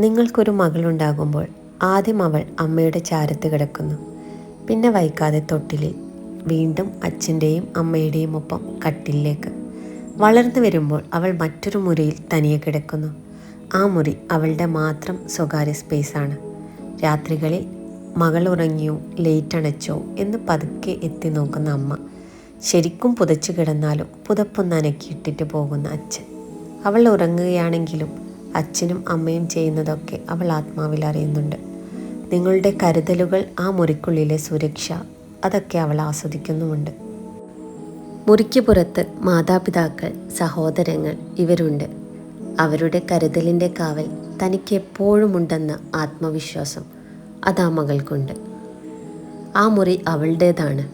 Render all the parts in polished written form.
നിങ്ങൾക്കൊരു മകളുണ്ടാകുമ്പോൾ ആദ്യം അവൾ അമ്മയുടെ ചാരത്ത് കിടക്കുന്നു. പിന്നെ വൈകാതെ തൊട്ടിലിൽ, വീണ്ടും അച്ഛൻ്റെയും അമ്മയുടെയും ഒപ്പം കട്ടിലേക്ക്. വളർന്നു വരുമ്പോൾ അവൾ മറ്റൊരു മുറിയിൽ തനിയെ കിടക്കുന്നു. ആ മുറി അവളുടെ മാത്രം സ്വകാര്യ സ്പേസാണ്. രാത്രികളിൽ മകൾ ഉറങ്ങിയോ ലേറ്റ് അണച്ചോ എന്ന് പതുക്കെ എത്തി നോക്കുന്ന അമ്മ, ശരിക്കും പുതച്ചു കിടന്നാലും പുതപ്പൊന്ന് അനക്കിയിട്ടിട്ട് പോകുന്ന അച്ഛൻ. അവൾ ഉറങ്ങുകയാണെങ്കിലും അച്ഛനും അമ്മയും ചെയ്യുന്നതൊക്കെ അവൾ ആത്മാവിൽ അറിയുന്നുണ്ട്. നിങ്ങളുടെ കരുതലുകൾ, ആ മുറിക്കുള്ളിലെ സുരക്ഷ, അതൊക്കെ അവൾ ആസ്വദിക്കുന്നുമുണ്ട്. മുറിക്ക് പുറത്ത് മാതാപിതാക്കൾ, സഹോദരങ്ങൾ ഇവരുണ്ട്. അവരുടെ കരുതലിൻ്റെ കാവൽ തനിക്ക് എപ്പോഴും ഉണ്ടെന്ന ആത്മവിശ്വാസം അതാ മകൾക്കുണ്ട്. ആ മുറി അവളുടേതാണ്.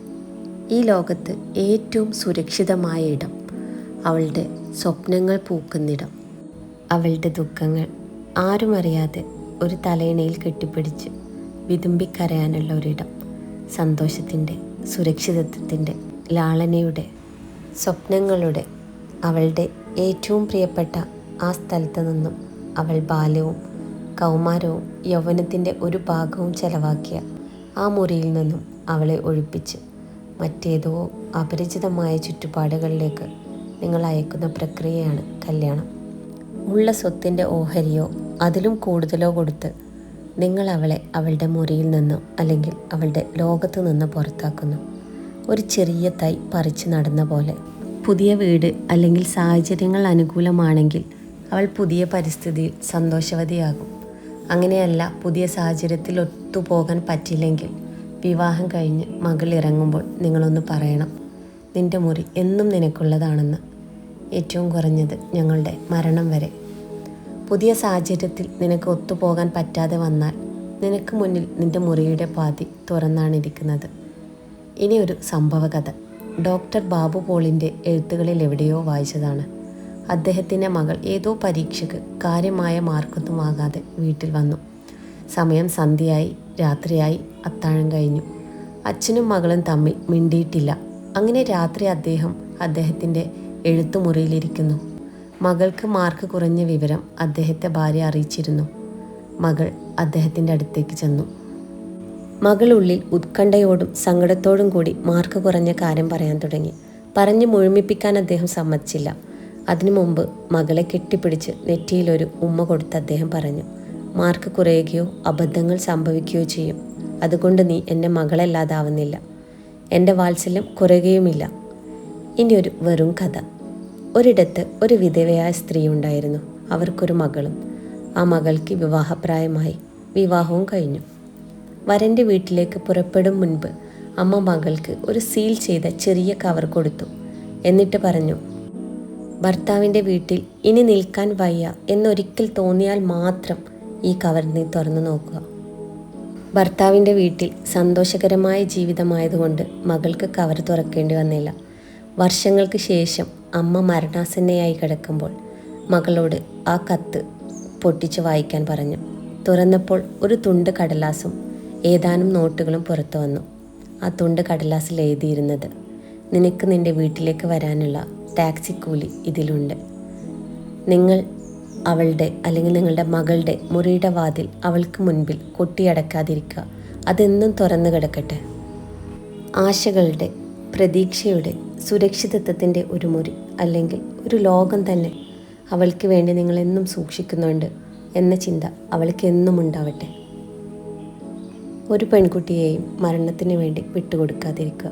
ഈ ലോകത്ത് ഏറ്റവും സുരക്ഷിതമായ ഇടം, അവളുടെ സ്വപ്നങ്ങൾ പൂക്കുന്നിടം, അവളുടെ ദുഃഖങ്ങൾ ആരും അറിയാതെ ഒരു തലയിണയിൽ കെട്ടിപ്പിടിച്ച് വിതുമ്പിക്കരയാനുള്ള ഒരിടം, സന്തോഷത്തിൻ്റെ, സുരക്ഷിതത്വത്തിൻ്റെ, ലാളനയുടെ, സ്വപ്നങ്ങളുടെ, അവളുടെ ഏറ്റവും പ്രിയപ്പെട്ട ആ സ്ഥലത്ത് നിന്നും അവൾ ബാല്യവും കൗമാരവും യൗവനത്തിൻ്റെ ഒരു ഭാഗവും ചെലവാക്കിയ ആ മുറിയിൽ നിന്നും അവളെ ഒഴിപ്പിച്ച് മറ്റേതോ അപരിചിതമായ ചുറ്റുപാടുകളിലേക്ക് നിങ്ങൾ അയക്കുന്ന പ്രക്രിയയാണ് കല്യാണം. ഉള്ള സ്വത്തിൻ്റെ ഓഹരിയോ അതിലും കൂടുതലോ കൊടുത്ത് നിങ്ങൾ അവളെ അവളുടെ മുറിയിൽ നിന്നോ അല്ലെങ്കിൽ അവളുടെ ലോകത്ത് നിന്ന് പുറത്താക്കുന്നു. ഒരു ചെറിയ തൈ പറിച്ച് നടന്ന പോലെ. പുതിയ വീട് അല്ലെങ്കിൽ സാഹചര്യങ്ങൾ അനുകൂലമാണെങ്കിൽ അവൾ പുതിയ പരിസ്ഥിതിയിൽ സന്തോഷവതിയാകും. അങ്ങനെയല്ല, പുതിയ സാഹചര്യത്തിൽ ഒത്തുപോകാൻ പറ്റില്ലെങ്കിൽ വിവാഹം കഴിഞ്ഞ് മകൾ ഇറങ്ങുമ്പോൾ നിങ്ങളൊന്ന് പറയണം, നിൻ്റെ മുറി എന്നും നിനക്കുള്ളതാണെന്ന്. ഏറ്റവും കുറഞ്ഞത് ഞങ്ങളുടെ മരണം വരെ. പുതിയ സാഹചര്യത്തിൽ നിനക്ക് ഒത്തുപോകാൻ പറ്റാതെ വന്നാൽ നിനക്ക് മുന്നിൽ നിൻ്റെ മുറിയുടെ പാതി തുറന്നാണിരിക്കുന്നത്. ഇനി ഒരു സംഭവകഥ. ഡോക്ടർ ബാബു പോളിൻ്റെ എഴുത്തുകളിൽ എവിടെയോ വായിച്ചതാണ്. അദ്ദേഹത്തിൻ്റെ മകൾ ഏതോ പരീക്ഷയ്ക്ക് കാര്യമായ മാർക്കൊന്നും ആകാതെ വീട്ടിൽ വന്നു. സമയം സന്ധ്യയായി, രാത്രിയായി, അത്താഴം കഴിഞ്ഞു. അച്ഛനും മകളും തമ്മിൽ മിണ്ടിയിട്ടില്ല. അങ്ങനെ രാത്രി അദ്ദേഹം അദ്ദേഹത്തിൻ്റെ എഴുത്തുമുറിയിലിരിക്കുന്നു. മകൾക്ക് മാർക്ക് കുറഞ്ഞ വിവരം അദ്ദേഹത്തെ ഭാര്യ അറിയിച്ചിരുന്നു. മകൾ അദ്ദേഹത്തിൻ്റെ അടുത്തേക്ക് ചെന്നു. മകളുള്ളിൽ ഉത്കണ്ഠയോടും സങ്കടത്തോടും കൂടി മാർക്ക് കുറഞ്ഞ കാര്യം പറയാൻ തുടങ്ങി. പറഞ്ഞ് മുഴുമിപ്പിക്കാൻ അദ്ദേഹം സമ്മതിച്ചില്ല. അതിനു മുമ്പ് മകളെ കെട്ടിപ്പിടിച്ച് നെറ്റിയിലൊരു ഉമ്മ കൊടുത്ത് അദ്ദേഹം പറഞ്ഞു, മാർക്ക് കുറയുകയോ അബദ്ധങ്ങൾ സംഭവിക്കുകയോ ചെയ്യും. അതുകൊണ്ട് നീ എൻ്റെ മകളല്ലാതാവുന്നില്ല. എൻ്റെ വാത്സല്യം കുറയുകയുമില്ല. ഇനിയൊരു വെറും കഥ. ഒരിടത്ത് ഒരു വിധവയായ സ്ത്രീ ഉണ്ടായിരുന്നു. അവർക്കൊരു മകളും. ആ മകൾക്ക് വിവാഹപ്രായമായി. വിവാഹവും കഴിഞ്ഞു. വരൻ്റെ വീട്ടിലേക്ക് പുറപ്പെടും മുൻപ് അമ്മ മകൾക്ക് ഒരു സീൽ ചെയ്ത ചെറിയ കവർ കൊടുത്തു. എന്നിട്ട് പറഞ്ഞു, ഭർത്താവിൻ്റെ വീട്ടിൽ ഇനി നിൽക്കാൻ വയ്യ എന്നൊരിക്കൽ തോന്നിയാൽ മാത്രം ഈ കവർ നീ തുറന്നു നോക്കുക. ഭർത്താവിൻ്റെ വീട്ടിൽ സന്തോഷകരമായ ജീവിതമായതുകൊണ്ട് മകൾക്ക് കവർ തുറക്കേണ്ടി വന്നില്ല. വർഷങ്ങൾക്ക് ശേഷം അമ്മ മരണാസന്നയായി കിടക്കുമ്പോൾ മകളോട് ആ കത്ത് പൊട്ടിച്ച് വായിക്കാൻ പറഞ്ഞു. തുറന്നപ്പോൾ ഒരു തുണ്ട് കടലാസും ഏതാനും നോട്ടുകളും പുറത്തു വന്നു. ആ തുണ്ട് കടലാസിൽ എഴുതിയിരുന്നത്, നിനക്ക് നിൻ്റെ വീട്ടിലേക്ക് വരാനുള്ള ടാക്സി കൂലി ഇതിലുണ്ട്. നിങ്ങൾ അവളുടെ അല്ലെങ്കിൽ നിങ്ങളുടെ മകളുടെ മുറിയുടെ വാതിൽ അവൾക്ക് മുൻപിൽ കൊട്ടിയടക്കാതിരിക്കുക. അതെന്നും തുറന്നു കിടക്കട്ടെ. ആശകളുടെ, പ്രതീക്ഷയുടെ, സുരക്ഷിതത്വത്തിൻ്റെ ഒരു മുറി അല്ലെങ്കിൽ ഒരു ലോകം തന്നെ അവൾക്ക് വേണ്ടി നിങ്ങളെന്നും സൂക്ഷിക്കുന്നുണ്ട് എന്ന ചിന്ത അവൾക്ക് എന്നും ഉണ്ടാവട്ടെ. ഒരു പെൺകുട്ടിയെയും മരണത്തിന് വേണ്ടി വിട്ടുകൊടുക്കാതിരിക്കുക.